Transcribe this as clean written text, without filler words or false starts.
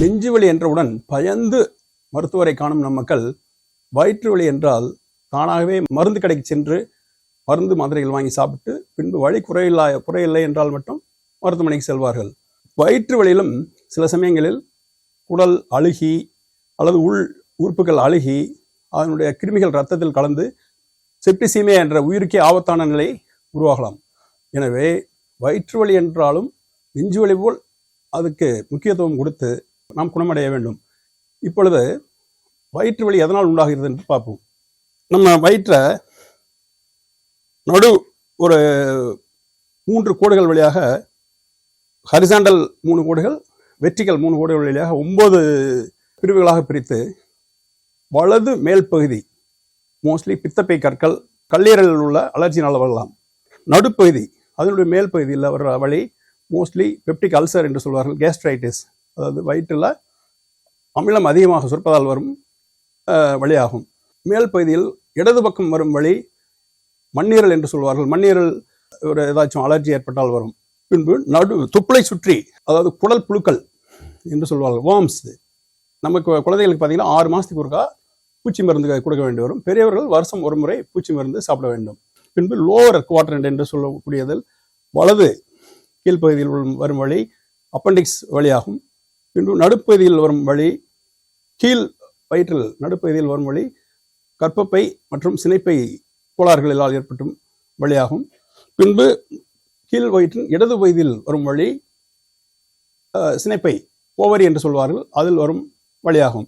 நெஞ்சு வலி என்றவுடன் பயந்து மருத்துவரை காணும் நம் மக்கள் வயிற்று வலி என்றால் தானாகவே மருந்து கடைக்கு சென்று மருந்து மாத்திரைகள் வாங்கி சாப்பிட்டு பின்பு வலி குறையில்லை என்றால் மட்டும் மருத்துவமனைக்கு செல்வார்கள். வயிற்று வலியிலும் சில சமயங்களில் குடல் அழுகி அல்லது உறுப்புகள் அழுகி அதனுடைய கிருமிகள் இரத்தத்தில் கலந்து செப்டிசீமியா என்ற உயிருக்கே ஆபத்தான நிலை உருவாகலாம். எனவே வயிற்று வலி என்றாலும் நெஞ்சு வலி போல் அதுக்கு முக்கியத்துவம் கொடுத்து நாம் குணமடைய வேண்டும். இப்பொழுது வயிற்று வலி எதனால் உண்டாகிறது என்று பார்ப்போம். நம்ம வயிற்றை நடு ஒரு 3 கோடுகள் வழியாக ஹரிசாண்டல் 3 கோடுகள், வெர்டிகல் 3 கோடுகள் வழியாக 9 பிரிவுகளாக பிரித்து வலது மேல் பகுதி மோஸ்ட்லி பித்தப்பை கற்கள் கல்லீரலில் உள்ள அலர்ஜினால் வரலாம். நடுப்பகுதி அதனுடைய மேல் பகுதியில் வர்ற வழி மோஸ்ட்லி பெப்டிக் அல்சர் என்று சொல்வார்கள், கேஸ்ட்ரைட்டிஸ், அதாவது வயிற்றில் அமிலம் அதிகமாக சுரப்பதால் வரும் வழியாகும். மேல் பகுதியில் இடது பக்கம் வரும் வழி மண்ணீரல் என்று சொல்வார்கள், மண்ணீரல் ஒரு ஏதாச்சும் அலர்ஜி ஏற்பட்டால் வரும். பின்பு துப்புளை சுற்றி, அதாவது குடல் புழுக்கள் என்று சொல்வார்கள், வார்ம்ஸ். நமக்கு குழந்தைகளுக்கு பார்த்தீங்கன்னா 6 மாதத்துக்கு ஒருக்கா பூச்சி மருந்து கொடுக்க வேண்டி வரும். பெரியவர்கள் வருஷம் ஒரு முறை பூச்சி மருந்து சாப்பிட வேண்டும். பின்பு லோவர் குவாட்ரண்ட் என்று சொல்லக்கூடியதில் வலது கீழ்ப்பகுதியில் வரும் வழி அப்பெண்டிக்ஸ் வழியாகும். பின்பு நடுப்பகுதியில் வரும் வழி கீழ் வயிற்றில் நடுப்பகுதியில் வரும் வழி கர்ப்பப்பை மற்றும் சினைப்பை கோளாறுகளால் ஏற்பட்டும் வழியாகும். பின்பு கீழ் வயிற்றின் இடது பகுதியில் வரும் வழி சினைப்பை ஓவரி என்று சொல்வார்கள், அதில் வரும் வழியாகும்.